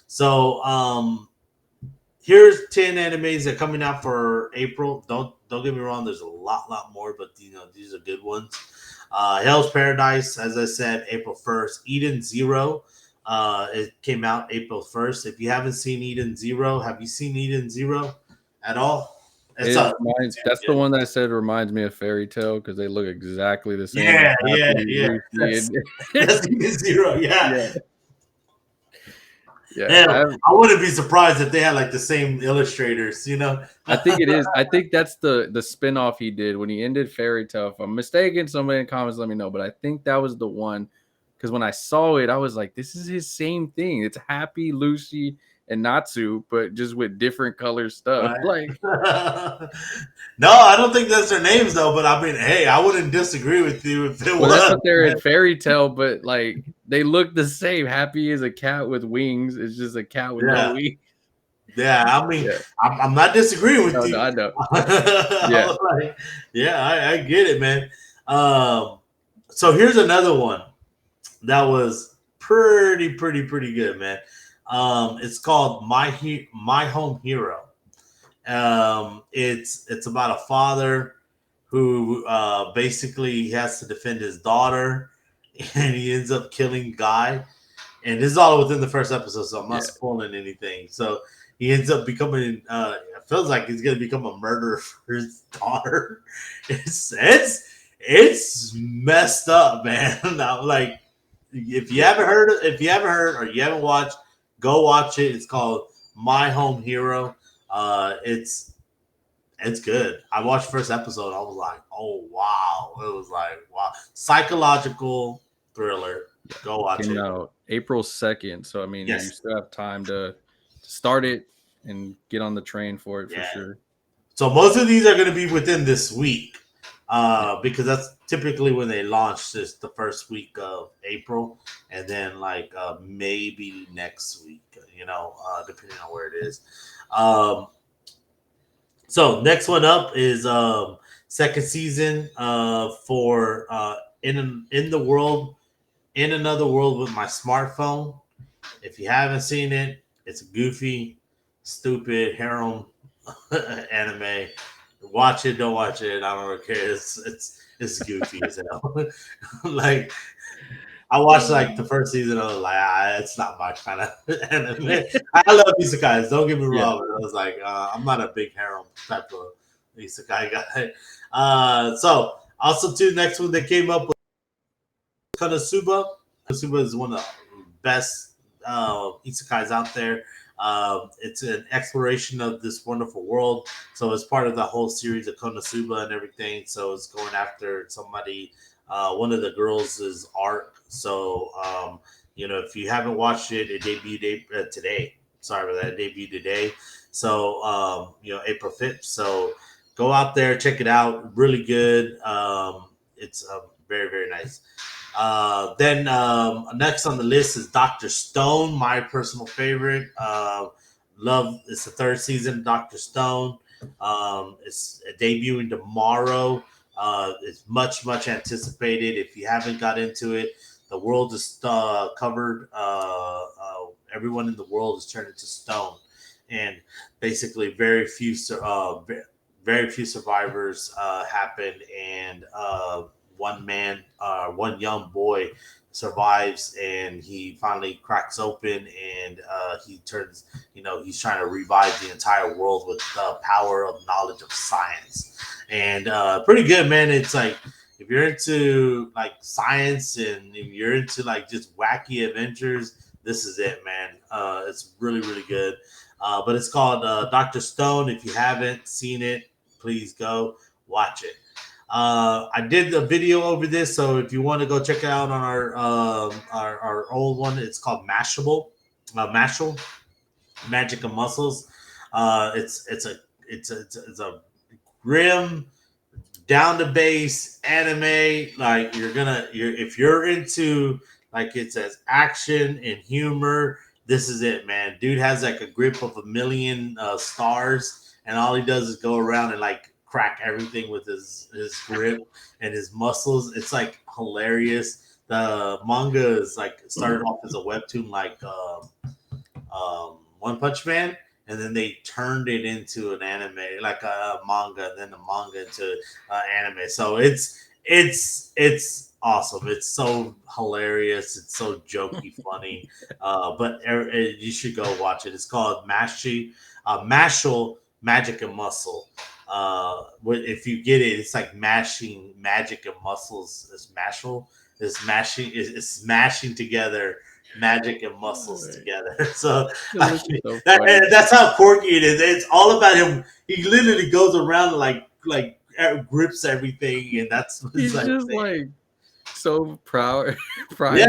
So here's 10 animes that are coming out for April. Don't get me wrong. There's a lot more, but these are good ones. Hell's Paradise, as I said, April 1st. Eden Zero, it came out April 1st. If you haven't seen Eden Zero, have you seen Eden Zero at all? It's It a reminds that's the one that I said reminds me of Fairy Tale because they look exactly the same. It's happy, yeah. Lucy, and That's Eden Zero. Yeah, yeah, yeah. yeah. I wouldn't be surprised if they had like the same illustrators. I think it is. I think that's the spin-off he did when he ended Fairy Tale. If I'm mistaken, somebody in the comments let me know. But I think that was the one because when I saw it, I was like, this is his same thing. It's Happy, Lucy, and Natsu, but just with different color stuff. Right. Like, No, I don't think that's their names though. But I mean, hey, I wouldn't disagree with you if it well, that's was. what they're in Fairy Tale, but like they look the same. Happy is a cat with wings. It's just a cat with no Yeah, wings. yeah. I mean, Yeah. I'm not disagreeing with No, no, you. I know. Yeah. Like, yeah, I get it, man. Um, so here's another one that was pretty good, man. It's called My Home Hero. It's about a father who basically has to defend his daughter, and he ends up killing Guy. And this is all within the first episode, so I'm not Yeah. spoiling anything. So he ends up becoming. It feels like he's gonna become a murderer for his daughter. It's messed up, man. I'm like, if you haven't heard or you haven't watched, go watch it. It's called My Home Hero. It's good. I watched first episode. I was like, oh wow. It was like wow, psychological thriller. Go watch Came it. out April 2nd. So I mean you Yes. still have time to start it and get on the train for it for Yeah. sure. So most of these are going to be within this week, Yeah. because that's typically when they launch. This the first week of April, and then like maybe next week. Depending on where it is. Um, so next one up is second season for in the world in another world with my smartphone. If you haven't seen it, it's goofy, stupid harem anime. Watch it, don't watch it. I don't really care. It's goofy as hell. Like I watched like the first season. I was like, it's not my kind of anime. I love isekais. Don't get me Yeah. wrong. But I was like, I'm not a big harem type of isekai guy. So also too, next one that came up was Konosuba. Konosuba is one of the best isekais out there. It's an exploration of this wonderful world. So it's part of the whole series of Konosuba and everything. So it's going after somebody, one of the girls' arc. So, if you haven't watched it, it debuted today. Sorry about that. It debuted today. So, April 5th. So go out there, check it out. Really good. It's very, very nice. Then next on the list is Doctor Stone, my personal favorite. Love it's the third season of Doctor Stone. It's debuting tomorrow. It's much anticipated. If you haven't got into it, the world is covered. Everyone in the world is turned into stone, and basically very few survivors happen, and one young boy survives, and he finally cracks open, and he turns, he's trying to revive the entire world with the power of knowledge of science, and pretty good, man. It's like if you're into like science and if you're into like just wacky adventures, this is it, man. It's really good. But it's called Dr. Stone. If you haven't seen it, please go watch it. I did a video over this, so if you want to go check it out on our old one, it's called Mashle, Magic of Muscles. It's a grim, down to base anime. Like if you're into like it says action and humor, this is it, man. Dude has like a grip of a million stars, and all he does is go around and like crack everything with his grip and his muscles. It's like hilarious. The manga is like started off as a webtoon, like One Punch Man, and then they turned it into an anime, like a manga, and then the manga into anime. So it's awesome. It's so hilarious. It's so jokey, funny. But you should go watch it. It's called Mashle, Magic and Muscle. If you get it, it's like mashing magic and muscles. It's Mashle. It's smashing together magic and muscles together. So that's how quirky it is. It's all about him. He literally goes around and like grips everything, and that's he's just like so proud. Yeah.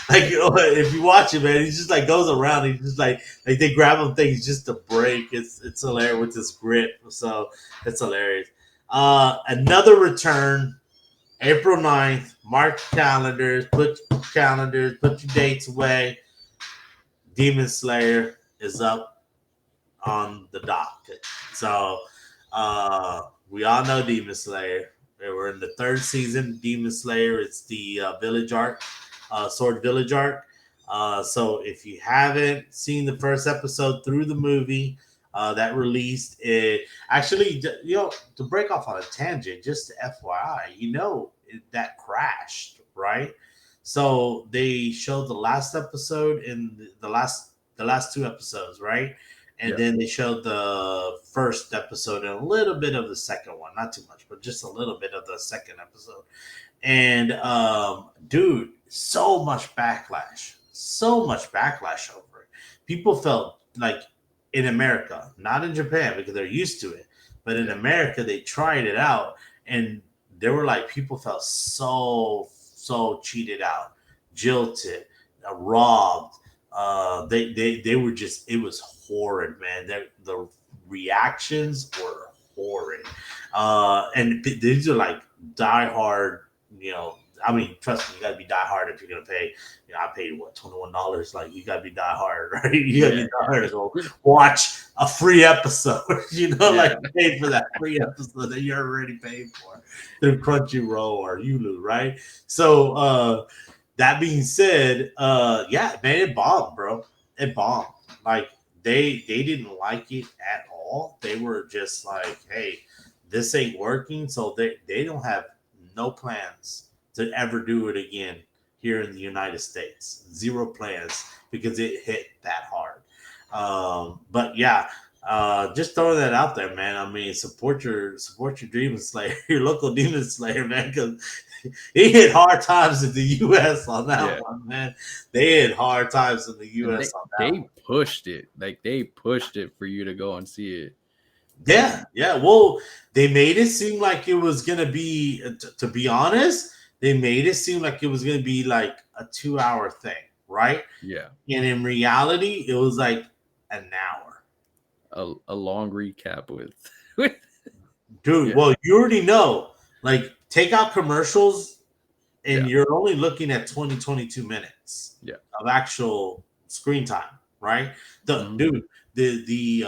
Like if you watch it, man, he just like goes around. He just like they grab him things just to break. It's hilarious with his grip. So it's hilarious. Another return. April 9th, mark calendars, put your dates away. Demon Slayer is up on the docket. So we all know Demon Slayer. We're in the third season. Demon Slayer, it's the Village arc, Sword Village arc. So if you haven't seen the first episode through the movie, that released it actually, to break off on a tangent, just FYI, that crashed, right? So they showed the last episode and the last two episodes, right? And then they showed the first episode and a little bit of the second one, not too much, but just a little bit of the second episode. And dude, so much backlash over it. People felt like, in America, not in Japan because they're used to it, but in America they tried it out and they were like, people felt so cheated out, jilted, robbed. They were just, it was horrid, man. The reactions were horrid, and these are like diehard, I mean, trust me, you gotta be die hard if you're gonna pay. I paid $21. Like, you gotta be die hard, right? You gotta be die hard to go watch a free episode. Like pay for that free episode that you already paid for through Crunchyroll or Hulu, right? So that being said, man, it bombed, bro. It bombed. Like they didn't like it at all. They were just like, hey, this ain't working. So they don't have no plans to ever do it again here in the United States. Zero plans because it hit that hard. But yeah, just throwing that out there, man. I mean, support your Demon Slayer, your local Demon Slayer, man, because he hit hard times in the U.S. on that one, man. They hit hard times in the U.S. on that one. They pushed it. Like, they pushed it for you to go and see it. Yeah. Well, they made it seem like it was going to be, to be honest, they made it seem like it was going to be like a 2-hour thing, right? Yeah. And in reality, it was like an hour. A long recap with. Dude, well, you already know. Like, take out commercials, and you're only looking at 22 minutes of actual screen time, right? Dude, the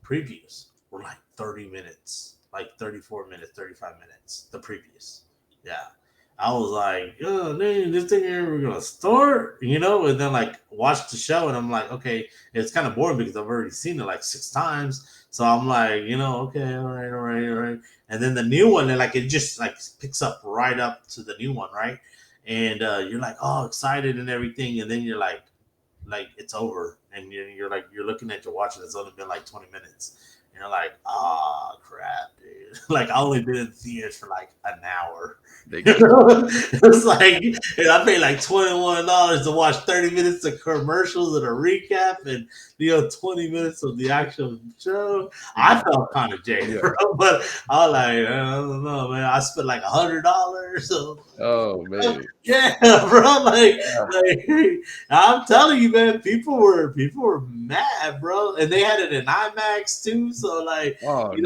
previews were like 30 minutes, like 34 minutes, 35 minutes, the previews. Yeah. I was like, oh, man, this thing ever gonna start, and then like watch the show, and I'm like, okay, it's kind of boring because I've already seen it like 6 times. So I'm like, okay, all right. And then the new one, and like it just like picks up right up to the new one, right? And you're like, oh, excited and everything, and then you're like it's over, and you're like, you're looking at your watch, and it's only been like 20 minutes. And you're like, oh crap, dude. Like, I only been in theaters for like an hour. It's like, I paid like $21 to watch 30 minutes of commercials and a recap, and 20 minutes of the actual show. I felt kind of jaded, bro, but I was like, I don't know, man. I spent like $100. So, oh man, yeah, bro. Like, I'm telling you, man, people were mad, bro, and they had it in IMAX too. So like, like,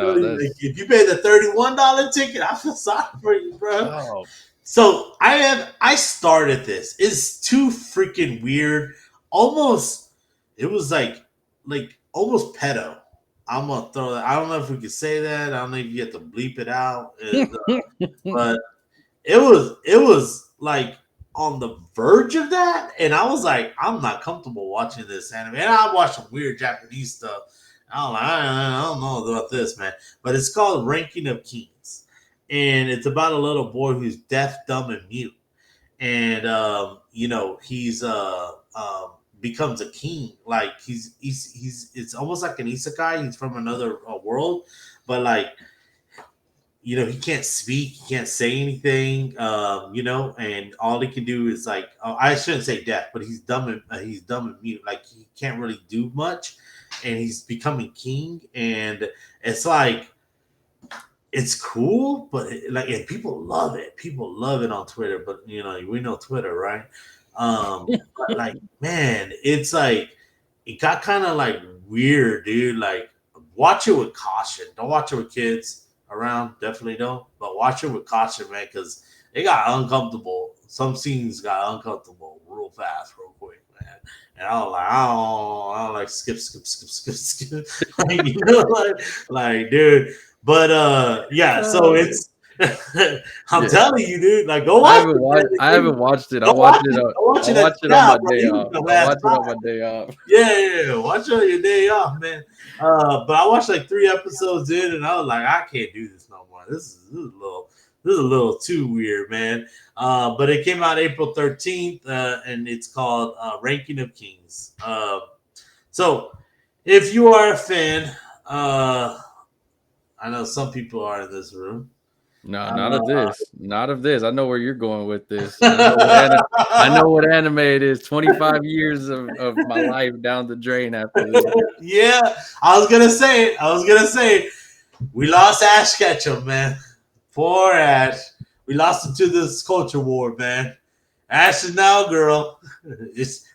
if you pay the $31 ticket, I feel sorry for you, bro. Oh. So I started this. It's too freaking weird. Almost, it was like almost pedo. I'm gonna throw that. I don't know if we can say that. I don't know if you have to bleep it out. But it was like on the verge of that, and I was like, I'm not comfortable watching this anime. And I watched some weird Japanese stuff. I'm like, I don't know about this, man. But it's called Ranking of Kings, and it's about a little boy who's deaf, dumb, and mute, and he's becomes a king. Like he's it's almost like an isekai. He's from another world, but like he can't speak, he can't say anything, and all he can do is like, I shouldn't say deaf, but he's dumb and mute. Like he can't really do much, and he's becoming king, and it's like it's cool, but and people love it. People love it on Twitter, but we know Twitter, right? But like, man, it's like it got kind of like weird, dude. Like, watch it with caution. Don't watch it with kids around. Definitely don't. But watch it with caution, man, because it got uncomfortable. Some scenes got uncomfortable real fast, real quick, man. And I was like, I don't like skip. like, dude. But yeah, so it's I'm telling you, dude. Like, go watch it. I haven't watched it. Go I'll watch it. Go watch it. I'll watch it on my day bro. off. I'll watch it on my day off. Yeah. Watch it on your day off, man. But I watched like 3 episodes in, and I was like, I can't do this no more. This is a little too weird, man. But it came out April 13th, and it's called Ranking of Kings. So if you are a fan, I know some people are in this room. No, not of this. Not of this. I know where you're going with this. I know what anime it is. 25 years of my life down the drain after this. Yeah, I was gonna say it. We lost Ash Ketchum, man. Poor Ash. We lost him to this culture war, man. Ash is now a girl.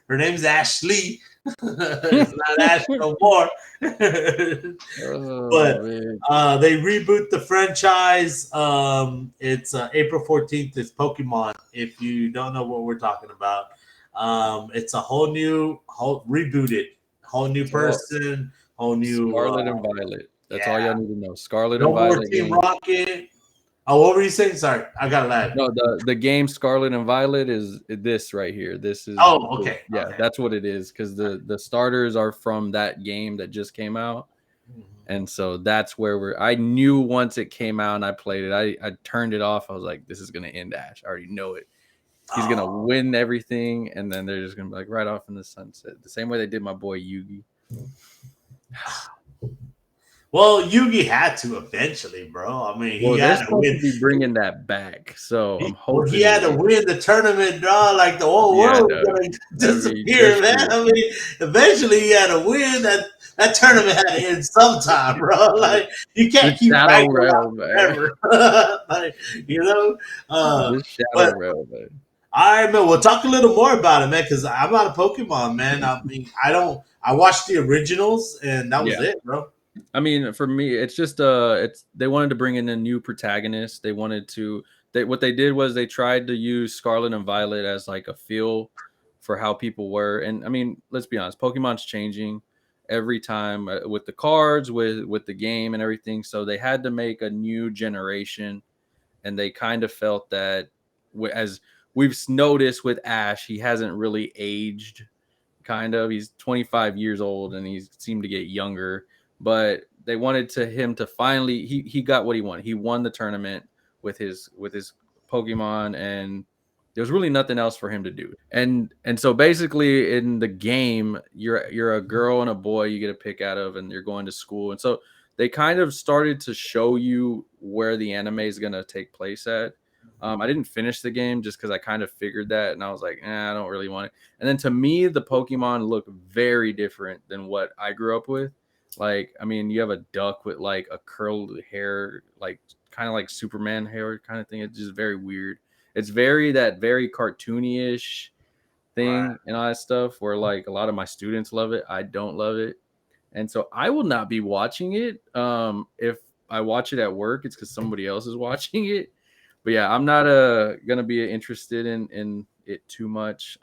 Her name's Ashley. It's not Ash no more. But they reboot the franchise. It's April 14th. It's Pokemon. If you don't know what we're talking about, it's a whole new person, whole new Scarlet and Violet. That's all y'all need to know. Scarlet and Violet. Team Rocket. Oh, what were you saying? Sorry, I got lag. No, the game Scarlet and Violet is this right here. This is okay. Yeah, okay. That's what it is, because the starters are from that game that just came out. And so that's where I knew once it came out and I played it, I turned it off. I was like, this is gonna end Ash. I already know it. He's gonna win everything, and then they're just gonna be like right off in the sunset. The same way they did my boy Yugi. Well, Yugi had to eventually, bro. I mean, he had to win. Be bringing that back, so I'm hoping he had to win the tournament, bro. Like the whole world was gonna disappear, man. I mean, eventually he had to win that. That tournament had to end sometime, bro. Like you can't keep Shadow Realm, forever. Like, Shadow Realm, man. All right, man. We'll talk a little more about it, man, because I'm not a Pokemon, man. I mean, I watched the originals, and that was it, bro. I mean, for me, it's just they wanted to bring in a new protagonist. They wanted to. What they did was they tried to use Scarlet and Violet as like a feel for how people were. And I mean, let's be honest, Pokemon's changing every time with the cards, with the game and everything. So they had to make a new generation, and they kind of felt that, as we've noticed with Ash, he hasn't really aged. Kind of, he's 25 years old, and he seemed to get younger. But they wanted him to finally he got what he wanted. He won the tournament with his Pokemon, and there was really nothing else for him to do. And so basically in the game, you're a girl and a boy you get to pick out of, and you're going to school. And so they kind of started to show you where the anime is going to take place at. I didn't finish the game just because I kind of figured that, and I was like, I don't really want it. And then to me, the Pokemon look very different than what I grew up with. Like, I mean, you have a duck with like a curled hair, like kind of like Superman hair kind of thing. It's just very weird. It's very cartoony-ish thing and all that stuff, where like a lot of my students love it. I don't love it. And so I will not be watching it. If I watch it at work, it's because somebody else is watching it. But yeah, I'm not gonna be interested in it too much.